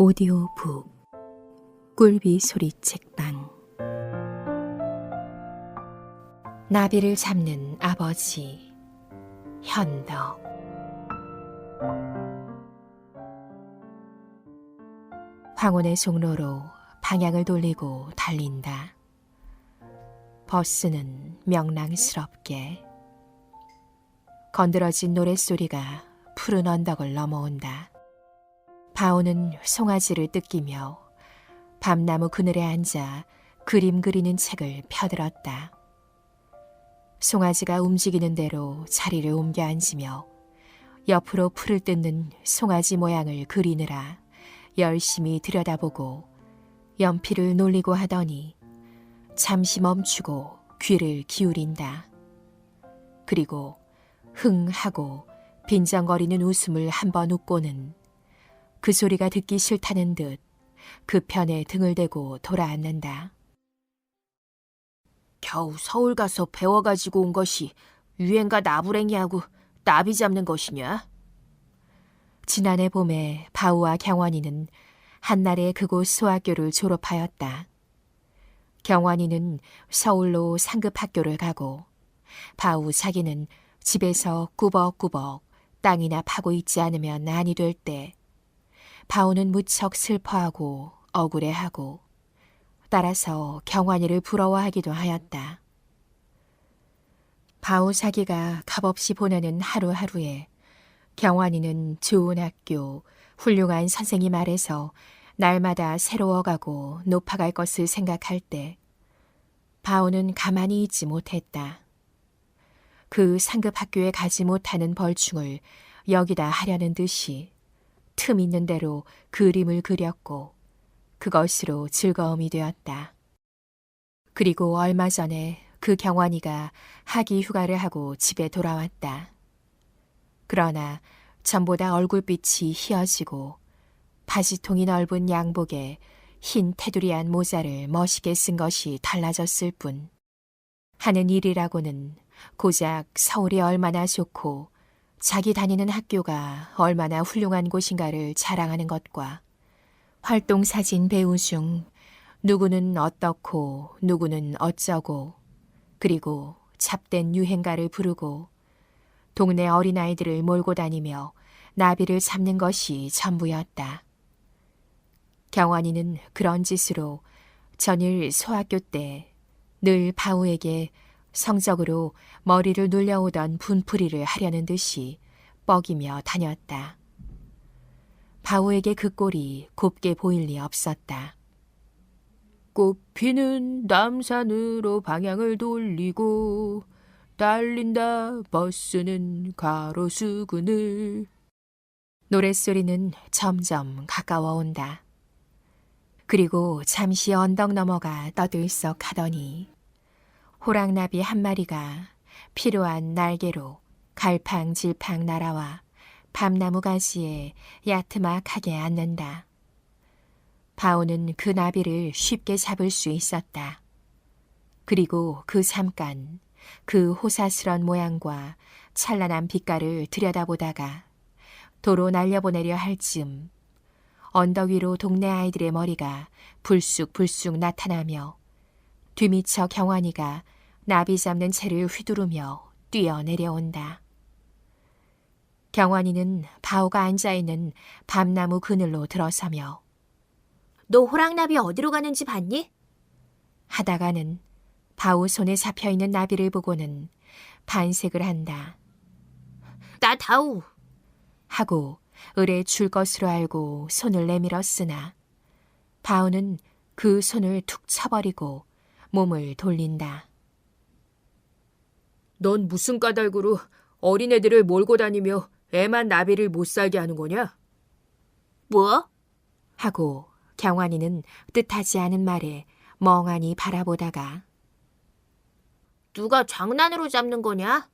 오디오북 꿀비 소리 책방. 나비를 잡는 아버지 현덕. 황혼의 종로로 방향을 돌리고 달린다. 버스는 명랑스럽게. 건드러진 노랫소리가 푸른 언덕을 넘어온다. 바오는 송아지를 뜯기며 밤나무 그늘에 앉아 그림 그리는 책을 펴들었다. 송아지가 움직이는 대로 자리를 옮겨 앉으며 옆으로 풀을 뜯는 송아지 모양을 그리느라 열심히 들여다보고 연필을 놀리고 하더니 잠시 멈추고 귀를 기울인다. 그리고 흥 하고 빈정거리는 웃음을 한번 웃고는 그 소리가 듣기 싫다는 듯 그 편에 등을 대고 돌아앉는다. 겨우 서울 가서 배워가지고 온 것이 유행가 나부랭이하고 나비 잡는 것이냐? 지난해 봄에 바우와 경환이는 한날에 그곳 소학교를 졸업하였다. 경환이는 서울로 상급 학교를 가고 바우 자기는 집에서 꾸벅꾸벅 땅이나 파고 있지 않으면 아니 될 때 바우는 무척 슬퍼하고 억울해하고 따라서 경환이를 부러워하기도 하였다. 바우 자기가 값없이 보내는 하루하루에 경환이는 좋은 학교, 훌륭한 선생님 아래서 날마다 새로워가고 높아갈 것을 생각할 때 바우는 가만히 있지 못했다. 그 상급 학교에 가지 못하는 벌충을 여기다 하려는 듯이 틈 있는 대로 그림을 그렸고 그것으로 즐거움이 되었다. 그리고 얼마 전에 그 경환이가 학위 휴가를 하고 집에 돌아왔다. 그러나 전보다 얼굴빛이 희어지고 바지통이 넓은 양복에 흰 테두리한 모자를 멋있게 쓴 것이 달라졌을 뿐 하는 일이라고는 고작 서울이 얼마나 좋고 자기 다니는 학교가 얼마나 훌륭한 곳인가를 자랑하는 것과 활동사진 배우 중 누구는 어떻고 누구는 어쩌고 그리고 잡된 유행가를 부르고 동네 어린아이들을 몰고 다니며 나비를 잡는 것이 전부였다. 경환이는 그런 짓으로 전일 소학교 때 늘 바우에게 성적으로 머리를 눌려오던 분풀이를 하려는 듯이 뻐기며 다녔다. 바우에게 그 꼴이 곱게 보일 리 없었다. 꽃피는 남산으로 방향을 돌리고 달린다 버스는 가로수군을. 노랫소리는 점점 가까워 온다. 그리고 잠시 언덕 너머가 떠들썩하더니 호랑나비 한 마리가 피로한 날개로 갈팡질팡 날아와 밤나무 가지에 야트막하게 앉는다. 바오는 그 나비를 쉽게 잡을 수 있었다. 그리고 그 잠깐 그 호사스런 모양과 찬란한 빛깔을 들여다보다가 도로 날려보내려 할 즈음 언덕 위로 동네 아이들의 머리가 불쑥불쑥 나타나며 뒤미처 경환이가 나비 잡는 채를 휘두르며 뛰어내려온다. 경환이는 바오가 앉아있는 밤나무 그늘로 들어서며 너 호랑나비 어디로 가는지 봤니? 하다가는 바오 손에 잡혀있는 나비를 보고는 반색을 한다. 나 다우. 하고 을에 줄 것으로 알고 손을 내밀었으나 바오는 그 손을 툭 쳐버리고 몸을 돌린다. 넌 무슨 까닭으로 어린애들을 몰고 다니며 애만 나비를 못 살게 하는 거냐? 뭐? 하고 경환이는 뜻하지 않은 말에 멍하니 바라보다가 누가 장난으로 잡는 거냐?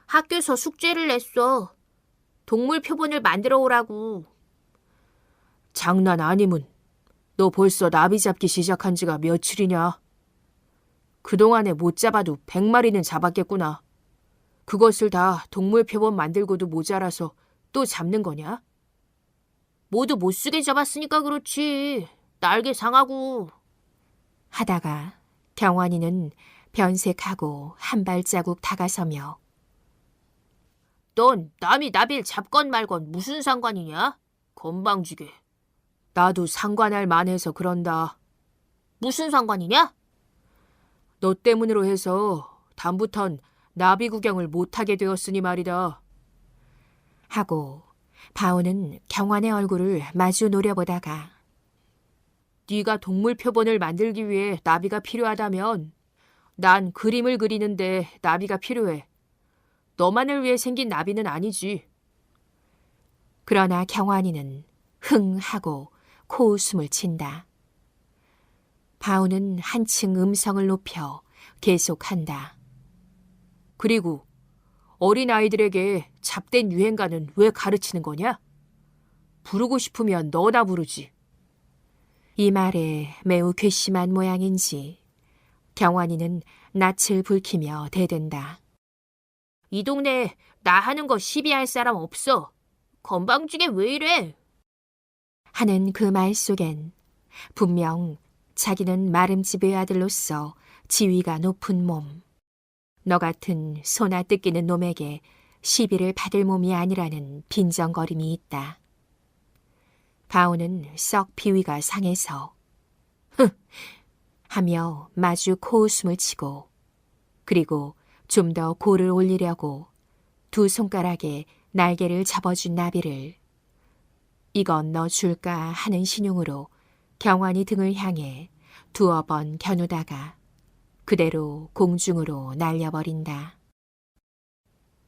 학교에서 숙제를 냈어. 동물 표본을 만들어 오라고. 장난 아니문. 너 벌써 나비 잡기 시작한 지가 며칠이냐? 그동안에 못 잡아도 100마리는 잡았겠구나. 그것을 다 동물 표본 만들고도 모자라서 또 잡는 거냐? 모두 못 쓰게 잡았으니까 그렇지. 날개 상하고. 하다가 경환이는 변색하고 한 발자국 다가서며 넌 남이 나비를 잡건 말건 무슨 상관이냐? 건방지게. 나도 상관할 만해서 그런다. 무슨 상관이냐? 너 때문으로 해서 다음부턴 나비 구경을 못하게 되었으니 말이다. 하고 바오는 경환의 얼굴을 마주 노려보다가 네가 동물 표본을 만들기 위해 나비가 필요하다면 난 그림을 그리는데 나비가 필요해. 너만을 위해 생긴 나비는 아니지. 그러나 경환이는 흥 하고 코웃음을 친다. 바오는 한층 음성을 높여 계속한다. 그리고 어린아이들에게 잡된 유행가는 왜 가르치는 거냐? 부르고 싶으면 너나 부르지. 이 말에 매우 괘씸한 모양인지 경환이는 낯을 붉히며 대든다. 이 동네에 나 하는 거 시비할 사람 없어. 건방지게 왜 이래? 하는 그 말 속엔 분명 자기는 마름집의 아들로서 지위가 높은 몸, 너 같은 소나 뜯기는 놈에게 시비를 받을 몸이 아니라는 빈정거림이 있다. 바오는 썩 비위가 상해서 흥 하며 마주 코웃음을 치고 그리고 좀 더 고를 올리려고 두 손가락에 날개를 접어준 나비를 이건 너 줄까 하는 신용으로 경환이 등을 향해 두어 번 겨누다가 그대로 공중으로 날려버린다.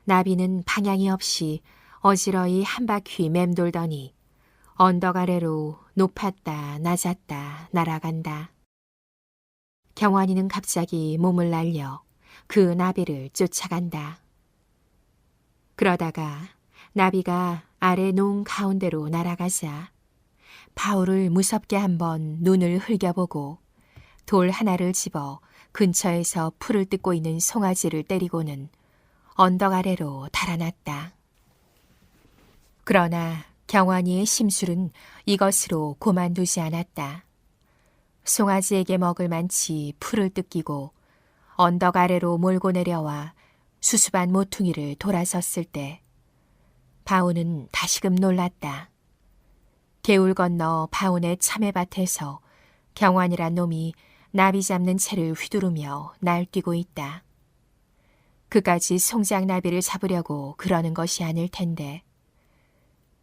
나비는 방향이 없이 어지러이 한 바퀴 맴돌더니 언덕 아래로 높았다 낮았다 날아간다. 경환이는 갑자기 몸을 날려 그 나비를 쫓아간다. 그러다가 나비가 아래 농 가운데로 날아가자 바오를 무섭게 한번 눈을 흘겨보고 돌 하나를 집어 근처에서 풀을 뜯고 있는 송아지를 때리고는 언덕 아래로 달아났다. 그러나 경환이의 심술은 이것으로 고만두지 않았다. 송아지에게 먹을 만치 풀을 뜯기고 언덕 아래로 몰고 내려와 수수한 모퉁이를 돌아섰을 때 바오는 다시금 놀랐다. 개울 건너 바온의 참외밭에서 경환이란 놈이 나비 잡는 채를 휘두르며 날뛰고 있다. 그까지 송장나비를 잡으려고 그러는 것이 아닐 텐데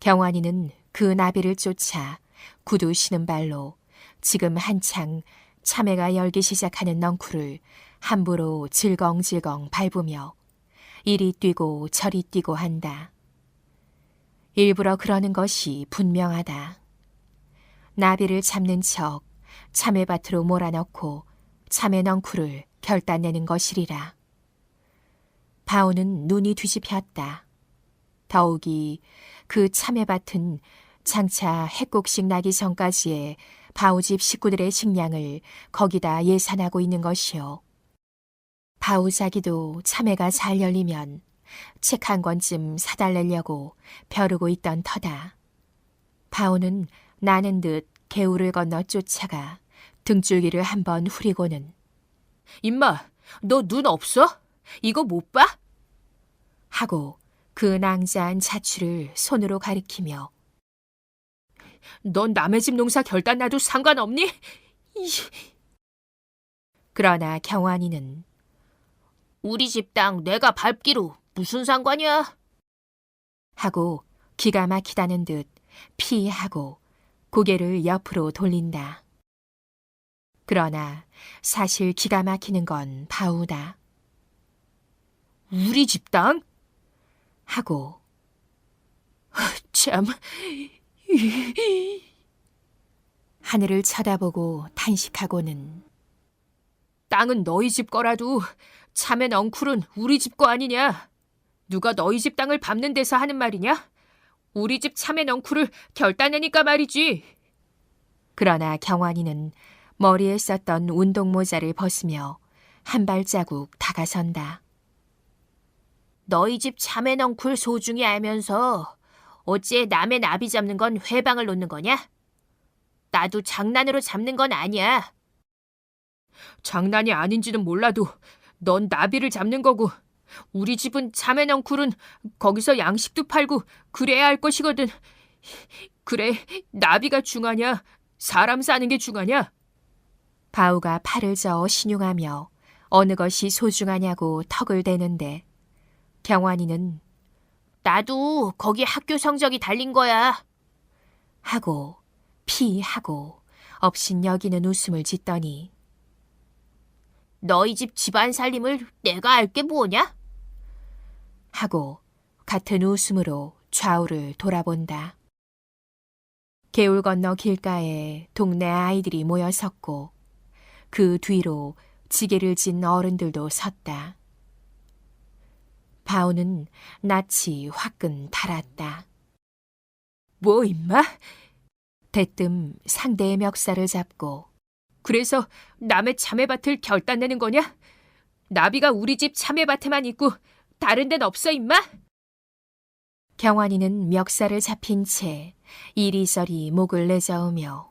경환이는 그 나비를 쫓아 구두 신은 발로 지금 한창 참외가 열기 시작하는 넝쿨을 함부로 질겅질겅 밟으며 이리 뛰고 저리 뛰고 한다. 일부러 그러는 것이 분명하다. 나비를 잡는 척 참외밭으로 몰아넣고 참외 넝쿨을 결단내는 것이리라. 바오는 눈이 뒤집혔다. 더욱이 그 참외밭은 장차 해곡식 나기 전까지의 바오집 식구들의 식량을 거기다 예산하고 있는 것이요. 바오 자기도 참외가 잘 열리면 책 한 권쯤 사달래려고 벼르고 있던 터다. 바오는 나는 듯 개울을 건너 쫓아가 등줄기를 한번 후리고는 임마, 너 눈 없어? 이거 못 봐? 하고 그 낭자한 자취를 손으로 가리키며 넌 남의 집 농사 결단 나도 상관없니? 그러나 경환이는 우리 집 땅 내가 밟기로 무슨 상관이야? 하고 기가 막히다는 듯 피하고 고개를 옆으로 돌린다. 그러나 사실 기가 막히는 건 바우다. 우리 집 땅? 하고 참... 하늘을 쳐다보고 탄식하고는 땅은 너희 집 거라도 참외 넝쿨은 우리 집 거 아니냐? 누가 너희 집 땅을 밟는 데서 하는 말이냐? 우리 집 참외 넝쿨을 결단내니까 말이지. 그러나 경환이는 머리에 썼던 운동모자를 벗으며 한 발자국 다가선다. 너희 집 참외 넝쿨 소중히 알면서 어찌 남의 나비 잡는 건 회방을 놓는 거냐? 나도 장난으로 잡는 건 아니야. 장난이 아닌지는 몰라도 넌 나비를 잡는 거고 우리 집은 참외넝쿨은 거기서 양식도 팔고 그래야 할 것이거든. 그래, 나비가 중하냐? 사람 사는 게 중하냐? 바우가 팔을 저어 신용하며 어느 것이 소중하냐고 턱을 대는데 경환이는 나도 거기 학교 성적이 달린 거야. 하고 피하고 없인 여기는 웃음을 짓더니 너희 집 집안 살림을 내가 알 게 뭐냐? 하고 같은 웃음으로 좌우를 돌아본다. 개울 건너 길가에 동네 아이들이 모여 섰고 그 뒤로 지게를 진 어른들도 섰다. 바우는 낯이 화끈 달았다. 뭐 임마? 대뜸 상대의 멱살을 잡고 그래서 남의 참외밭을 결단내는 거냐? 나비가 우리 집 참외밭에만 있고 다른 데는 없어 임마? 경환이는 멱살을 잡힌 채 이리저리 목을 내저으며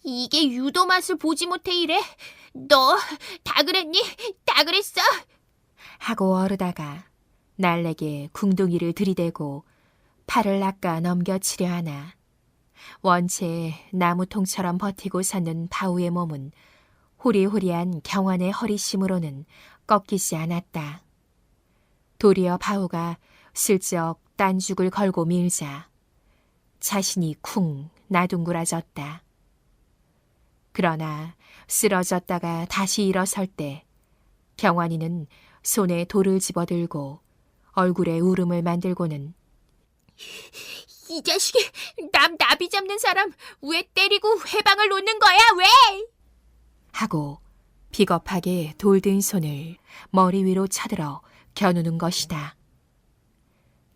이게 유도 맛을 보지 못해 이래? 너 다 그랬니? 다 그랬어? 하고 어르다가 날래게 궁둥이를 들이대고 팔을 낚아 넘겨치려 하나 원체 나무통처럼 버티고 섰는 바우의 몸은 호리호리한 경환의 허리심으로는 꺾이지 않았다. 도리어 바우가 슬쩍 딴죽을 걸고 밀자 자신이 쿵 나둥그라졌다. 그러나 쓰러졌다가 다시 일어설 때 경환이는 손에 돌을 집어들고 얼굴에 울음을 만들고는 이 자식이 남 나비 잡는 사람 왜 때리고 회방을 놓는 거야? 왜? 하고 비겁하게 돌든 손을 머리 위로 쳐들어 겨누는 것이다.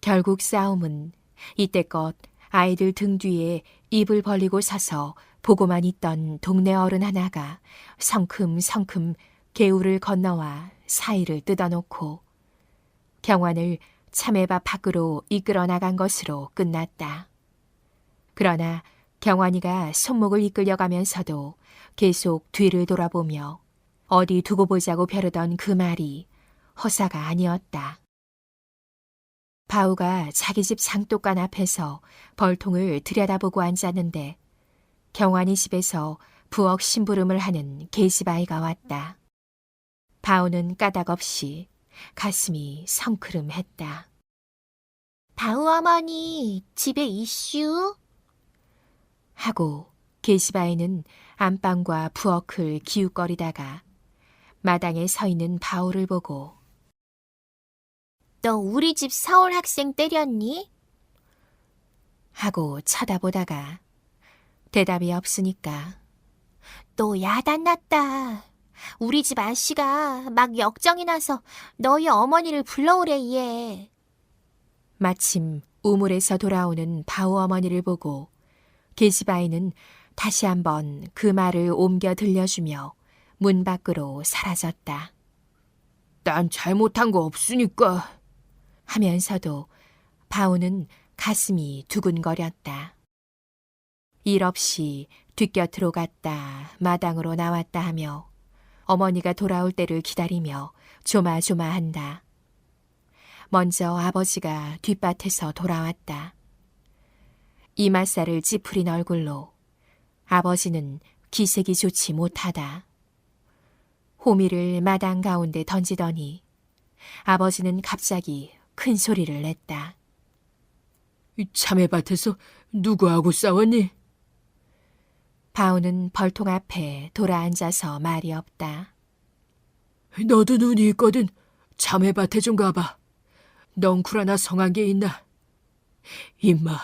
결국 싸움은 이때껏 아이들 등 뒤에 입을 벌리고 서서 보고만 있던 동네 어른 하나가 성큼성큼 개울을 건너와 사이를 뜯어놓고 경환을 참외밭 밖으로 이끌어 나간 것으로 끝났다. 그러나 경환이가 손목을 이끌려가면서도 계속 뒤를 돌아보며 어디 두고 보자고 벼르던 그 말이 허사가 아니었다. 바우가 자기 집 상독간 앞에서 벌통을 들여다보고 앉았는데 경환이 집에서 부엌 심부름을 하는 계집아이가 왔다. 바우는 까닭없이 가슴이 성크름했다. 바우 어머니 집에 이슈? 하고 계집아이는 안방과 부엌을 기웃거리다가 마당에 서 있는 바우를 보고 너 우리 집 서울 학생 때렸니? 하고 쳐다보다가 대답이 없으니까 너 야단났다. 우리 집 아씨가 막 역정이 나서 너희 어머니를 불러오래 얘. 마침 우물에서 돌아오는 바우 어머니를 보고 계집아이는 다시 한번 그 말을 옮겨 들려주며 문 밖으로 사라졌다. 난 잘못한 거 없으니까. 하면서도 바우는 가슴이 두근거렸다. 일 없이 뒷곁으로 갔다 마당으로 나왔다 하며 어머니가 돌아올 때를 기다리며 조마조마한다. 먼저 아버지가 뒷밭에서 돌아왔다. 이맛살을 찌푸린 얼굴로 아버지는 기색이 좋지 못하다. 호미를 마당 가운데 던지더니 아버지는 갑자기 큰 소리를 냈다. 참외밭에서 누구하고 싸웠니? 바우는 벌통 앞에 돌아앉아서 말이 없다. 너도 눈이 있거든. 참외밭에 좀 가봐. 넝쿨 하나 성한 게 있나? 임마,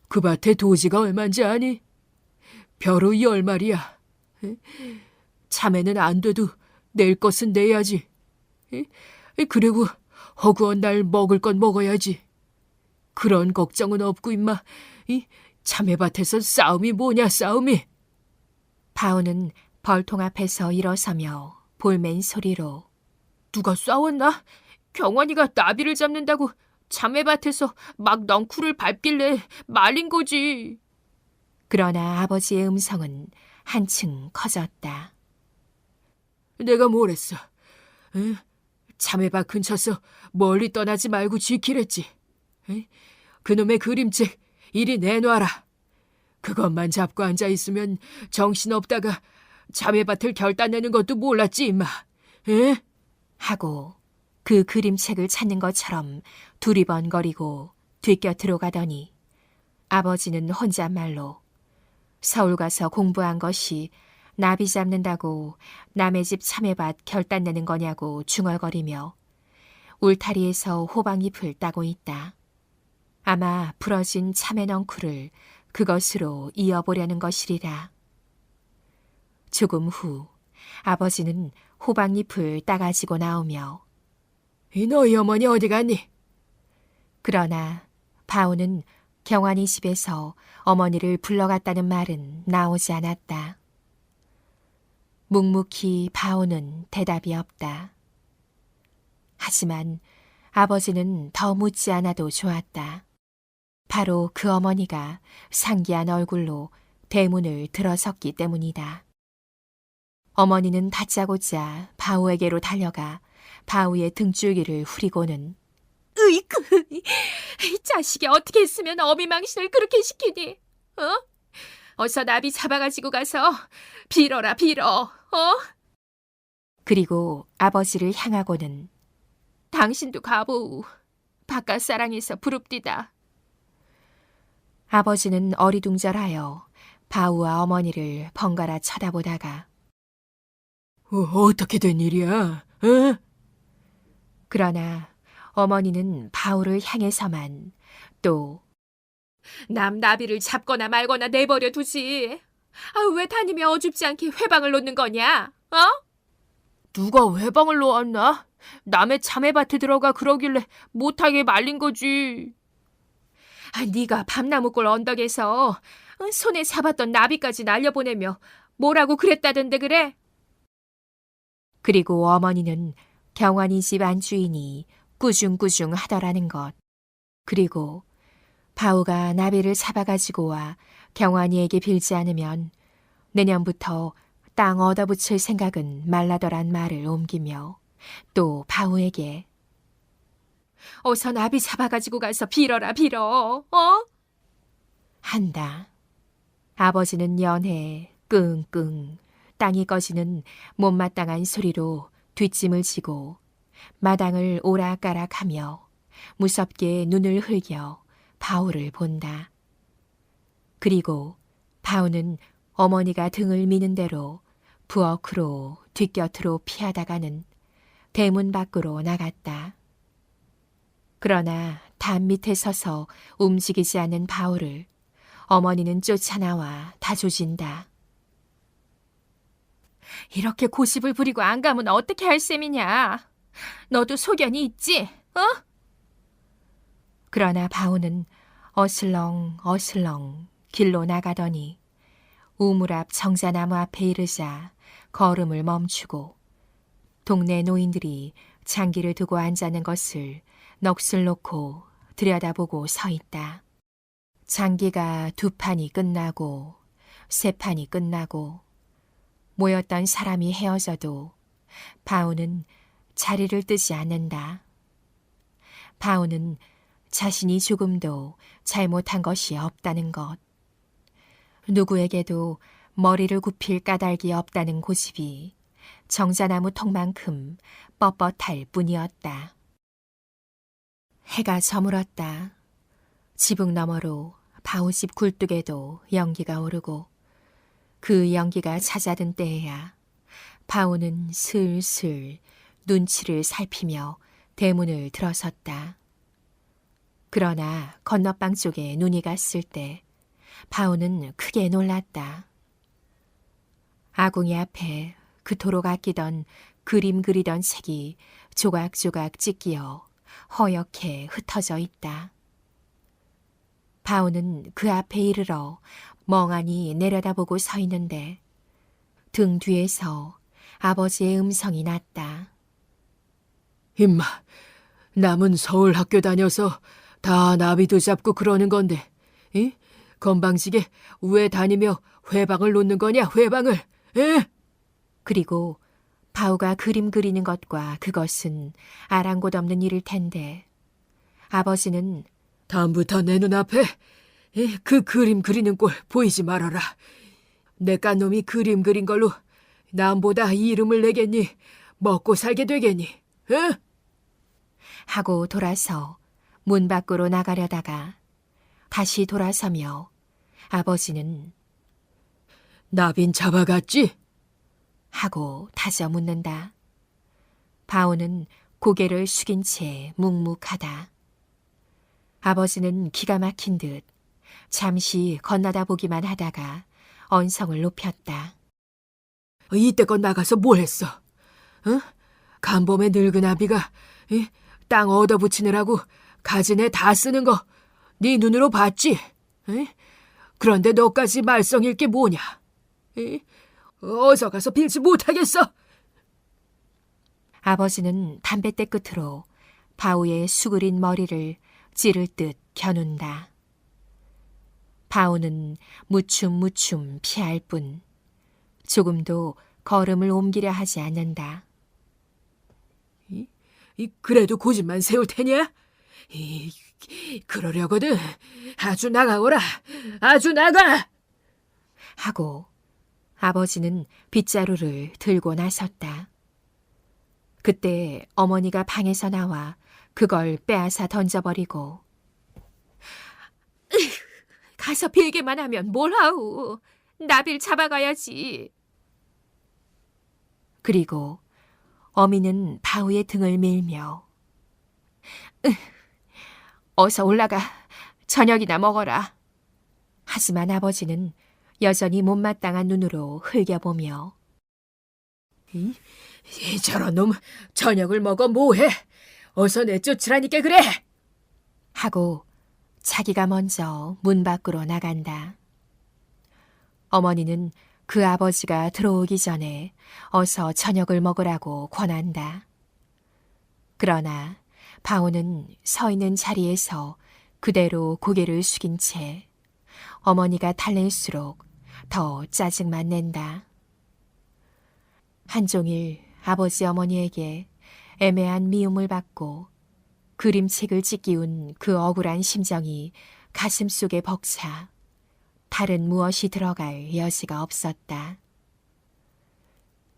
그 밭에 도지가 얼만지 아니? 벼루 10마리야. 참외는 안 돼도 낼 것은 내야지. 그리고 허구한 날 먹을 건 먹어야지. 그런 걱정은 없고 임마. 참외밭에서 싸움이 뭐냐 싸움이. 바우는 벌통 앞에서 일어서며 볼멘 소리로 누가 싸웠나? 경환이가 나비를 잡는다고 자매밭에서 막 넝쿨을 밟길래 말린 거지. 그러나 아버지의 음성은 한층 커졌다. 내가 뭘 했어? 에? 자매밭 근처서 멀리 떠나지 말고 지키랬지. 에? 그놈의 그림책 이리 내놔라. 그것만 잡고 앉아있으면 정신없다가 자매밭을 결단내는 것도 몰랐지, 임마. 에? 하고 그 그림책을 찾는 것처럼 두리번거리고 뒤곁으로 가더니 아버지는 혼잣말로 서울 가서 공부한 것이 나비 잡는다고 남의 집 참외밭 결단내는 거냐고 중얼거리며 울타리에서 호박잎을 따고 있다. 아마 부러진 참외 넝쿨을 그것으로 이어보려는 것이리라. 조금 후 아버지는 호박잎을 따가지고 나오며 이 너희 어머니 어디 갔니? 그러나 바오는 경환이 집에서 어머니를 불러갔다는 말은 나오지 않았다. 묵묵히 바오는 대답이 없다. 하지만 아버지는 더 묻지 않아도 좋았다. 바로 그 어머니가 상기한 얼굴로 대문을 들어섰기 때문이다. 어머니는 다짜고짜 바오에게로 달려가 바오의 등줄기를 후리고는 으이그, 이 자식이 어떻게 했으면 어미망신을 그렇게 시키니? 어서 나비 잡아가지고 가서 빌어라 빌어. 그리고 아버지를 향하고는 당신도 가보우. 바깥 사랑에서 부릅디다. 아버지는 어리둥절하여 바오와 어머니를 번갈아 쳐다보다가 어떻게 된 일이야? 어? 그러나 어머니는 바오를 향해서만 또 남 나비를 잡거나 말거나 내버려 두지. 왜 타님이 어줍지 않게 회방을 놓는 거냐? 누가 회방을 놓았나? 남의 자매밭에 들어가 그러길래 못하게 말린 거지. 네가 밤나무골 언덕에서 손에 잡았던 나비까지 날려보내며 뭐라고 그랬다던데 그래? 그리고 어머니는 경환이 집 안주인이 꾸중꾸중 하더라는 것. 그리고 바오가 나비를 잡아가지고 와 경환이에게 빌지 않으면 내년부터 땅 얻어붙일 생각은 말라더란 말을 옮기며 또 바오에게 어서 나비 잡아가지고 가서 빌어라 빌어. 한다. 아버지는 연해 끙끙 땅이 꺼지는 못마땅한 소리로 뒷짐을 지고 마당을 오락가락하며 무섭게 눈을 흘겨 바오를 본다. 그리고 바오는 어머니가 등을 미는 대로 부엌으로 뒷곁으로 피하다가는 대문 밖으로 나갔다. 그러나 담 밑에 서서 움직이지 않는 바오를 어머니는 쫓아나와 다조진다. 이렇게 고집을 부리고 안 가면 어떻게 할 셈이냐? 너도 소견이 있지? 그러나 바오는 어슬렁 어슬렁 길로 나가더니 우물 앞 정자나무 앞에 이르자 걸음을 멈추고 동네 노인들이 장기를 두고 앉아는 것을 넋을 놓고 들여다보고 서 있다. 장기가 두 판이 끝나고 세 판이 끝나고 모였던 사람이 헤어져도 바오는 자리를 뜨지 않는다. 바오는 자신이 조금도 잘못한 것이 없다는 것, 누구에게도 머리를 굽힐 까닭이 없다는 고집이 정자나무 통만큼 뻣뻣할 뿐이었다. 해가 저물었다. 지붕 너머로 바오집 굴뚝에도 연기가 오르고 그 연기가 잦아든 때에야 바오는 슬슬 눈치를 살피며 대문을 들어섰다. 그러나 건너방 쪽에 눈이 갔을 때 바오는 크게 놀랐다. 아궁이 앞에 그토록 아끼던 그림 그리던 책이 조각조각 찢기어 허옇게 흩어져 있다. 바오는 그 앞에 이르러 멍하니 내려다보고 서 있는데 등 뒤에서 아버지의 음성이 났다. 임마, 남은 서울 학교 다녀서 다 나비도 잡고 그러는 건데, 이? 건방지게 왜 다니며 회방을 놓는 거냐, 회방을, 에? 그리고 바우가 그림 그리는 것과 그것은 아랑곳 없는 일일 텐데 아버지는 다음부터 내 눈앞에 그 그림 그리는 꼴 보이지 말아라. 내 깐놈이 그림 그린 걸로 남보다 이름을 내겠니? 먹고 살게 되겠니? 에? 하고 돌아서 문 밖으로 나가려다가 다시 돌아서며 아버지는 나빈 잡아갔지? 하고 다져 묻는다. 바오는 고개를 숙인 채 묵묵하다. 아버지는 기가 막힌 듯 잠시 건너다 보기만 하다가 언성을 높였다. 이때껏 나가서 뭘 했어? 응? 간범의 늙은 아비가 땅 얻어붙이느라고 가진에 다 쓰는 거 네 눈으로 봤지? 응? 그런데 너까지 말썽 잃게 뭐냐? 응? 어서 가서 빌지 못하겠어. 아버지는 담뱃대 끝으로 바오의 수그린 머리를 찌를 듯 겨눈다. 바오는 무춤무춤 피할 뿐 조금도 걸음을 옮기려 하지 않는다. 그래도 고집만 세울 테냐? 그러려거든. 아주 나가거라. 아주 나가! 하고 아버지는 빗자루를 들고 나섰다. 그때 어머니가 방에서 나와 그걸 빼앗아 던져버리고 가서 빌게만 하면 뭘 하오. 나빌 잡아가야지. 그리고 어미는 바우의 등을 밀며 어서 올라가 저녁이나 먹어라. 하지만 아버지는 여전히 못마땅한 눈으로 흘겨보며 저런 놈 저녁을 먹어 뭐해? 어서 내쫓으라니까 그래. 하고 자기가 먼저 문 밖으로 나간다. 어머니는 그 아버지가 들어오기 전에 어서 저녁을 먹으라고 권한다. 그러나 바오는 서 있는 자리에서 그대로 고개를 숙인 채 어머니가 달랠수록 더 짜증만 낸다. 한종일 아버지 어머니에게 애매한 미움을 받고 그림책을 찢기운 그 억울한 심정이 가슴 속에 벅차 다른 무엇이 들어갈 여지가 없었다.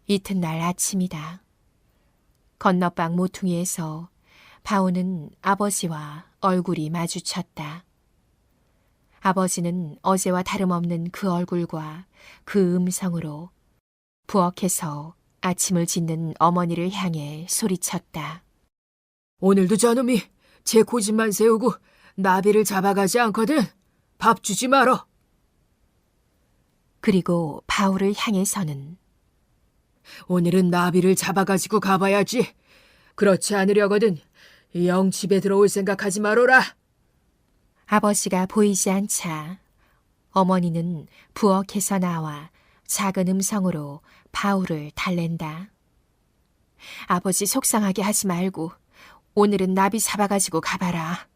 이튿날 아침이다. 건너방 모퉁이에서 바오는 아버지와 얼굴이 마주쳤다. 아버지는 어제와 다름없는 그 얼굴과 그 음성으로 부엌에서 아침을 짓는 어머니를 향해 소리쳤다. 오늘도 저놈이 제 고집만 세우고 나비를 잡아가지 않거든. 밥 주지 말어. 그리고 바오를 향해서는 오늘은 나비를 잡아가지고 가봐야지. 그렇지 않으려거든 영 집에 들어올 생각하지 말어라. 아버지가 보이지 않자 어머니는 부엌에서 나와 작은 음성으로 바오를 달랜다. 아버지 속상하게 하지 말고 오늘은 나비 잡아가지고 가봐라.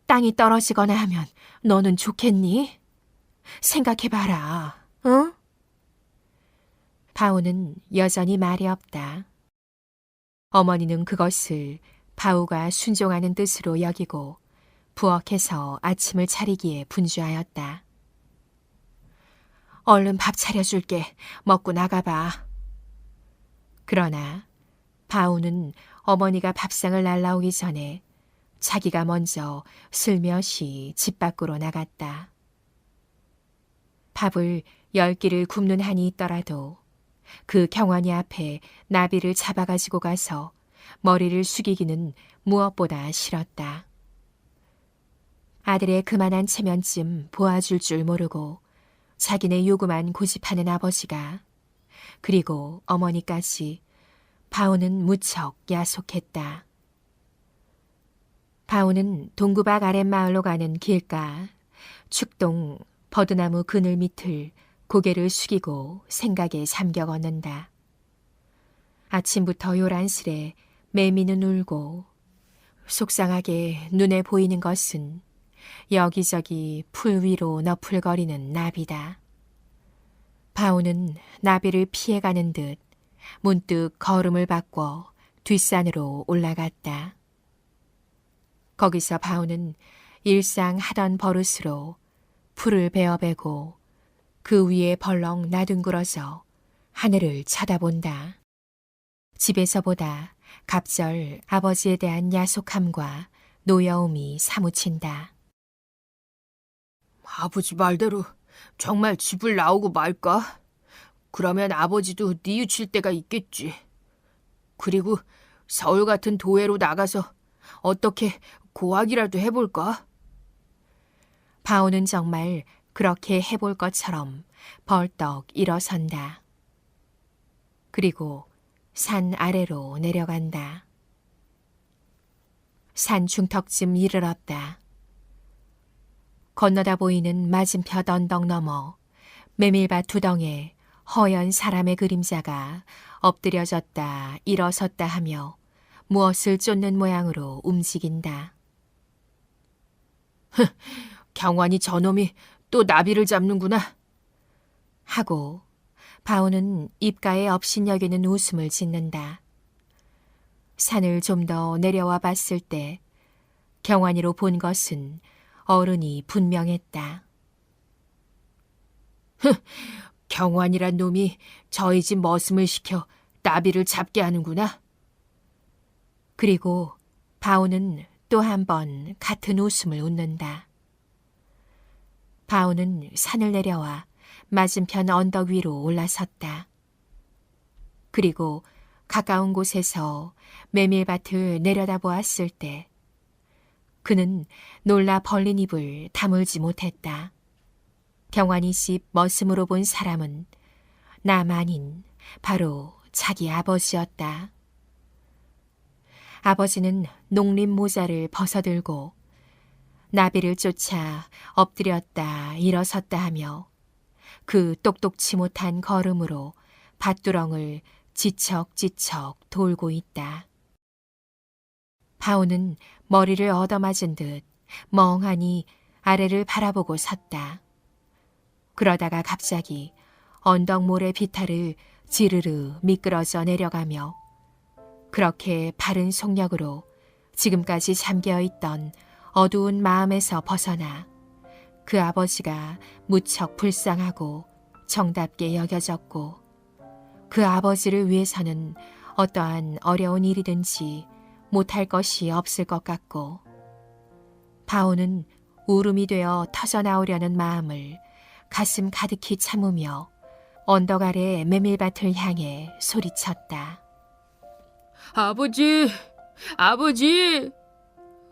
땅이 떨어지거나 하면 너는 좋겠니? 생각해봐라, 응? 바오는 여전히 말이 없다. 어머니는 그것을 바오가 순종하는 뜻으로 여기고 부엌에서 아침을 차리기에 분주하였다. 얼른 밥 차려줄게. 먹고 나가봐. 그러나 바오는 어머니가 밥상을 날라오기 전에 자기가 먼저 슬며시 집 밖으로 나갔다. 밥을 10끼를 굽는 한이 있더라도 그 경환이 앞에 나비를 잡아가지고 가서 머리를 숙이기는 무엇보다 싫었다. 아들의 그만한 체면쯤 보아줄 줄 모르고 자기네 요구만 고집하는 아버지가 그리고 어머니까지 바오는 무척 야속했다. 바오는 동구박 아랫마을로 가는 길가 축동 버드나무 그늘 밑을 고개를 숙이고 생각에 잠겨 걷는다. 아침부터 요란스레 매미는 울고 속상하게 눈에 보이는 것은 여기저기 풀 위로 너풀거리는 나비다. 바오는 나비를 피해가는 듯 문득 걸음을 바꿔 뒷산으로 올라갔다. 거기서 바오는 일상 하던 버릇으로 풀을 베어베고 그 위에 벌렁 나둥그러져 하늘을 쳐다본다. 집에서보다 갑절 아버지에 대한 야속함과 노여움이 사무친다. 아버지 말대로 정말 집을 나오고 말까? 그러면 아버지도 뉘우칠 때가 있겠지. 그리고 서울 같은 도회로 나가서 어떻게 고학이라도 해볼까? 바오는 정말 그렇게 해볼 것처럼 벌떡 일어선다. 그리고 산 아래로 내려간다. 산 중턱쯤 이르렀다. 건너다 보이는 맞은편 언덕 너머 메밀밭 두덩에 허연 사람의 그림자가 엎드려졌다 일어섰다 하며 무엇을 쫓는 모양으로 움직인다. 경환이 저놈이 또 나비를 잡는구나. 하고 바오는 입가에 업신여기는 웃음을 짓는다. 산을 좀 더 내려와 봤을 때 경환이로 본 것은 어른이 분명했다. 경환이란 놈이 저희 집 머슴을 시켜 나비를 잡게 하는구나. 그리고 바오는 또 한 번 같은 웃음을 웃는다. 바오는 산을 내려와 맞은편 언덕 위로 올라섰다. 그리고 가까운 곳에서 메밀밭을 내려다보았을 때 그는 놀라 벌린 입을 다물지 못했다. 경환이 집 머슴으로 본 사람은 남 아닌 바로 자기 아버지였다. 아버지는 농림 모자를 벗어들고 나비를 쫓아 엎드렸다 일어섰다 하며 그 똑똑치 못한 걸음으로 밭두렁을 지척지척 돌고 있다. 바오는 머리를 얻어맞은 듯 멍하니 아래를 바라보고 섰다. 그러다가 갑자기 언덕 모래 비탈을 지르르 미끄러져 내려가며 그렇게 바른 속력으로 지금까지 잠겨있던 어두운 마음에서 벗어나 그 아버지가 무척 불쌍하고 정답게 여겨졌고 그 아버지를 위해서는 어떠한 어려운 일이든지 못할 것이 없을 것 같고 바오는 울음이 되어 터져나오려는 마음을 가슴 가득히 참으며 언덕 아래 메밀밭을 향해 소리쳤다. 아버지! 아버지!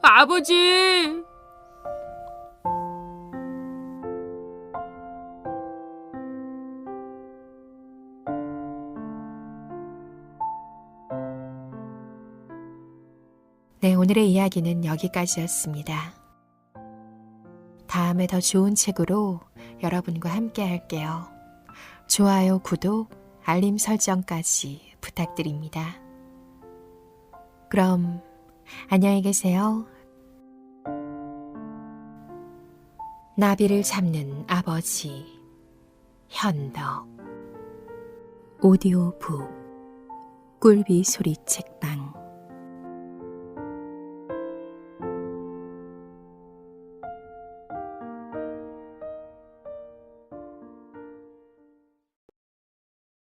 아버지! 네, 오늘의 이야기는 여기까지였습니다. 다음에 더 좋은 책으로 여러분과 함께 할게요. 좋아요, 구독, 알림 설정까지 부탁드립니다. 그럼 안녕히 계세요. 나비를 잡는 아버지 현덕 오디오북 꿀비 소리 책방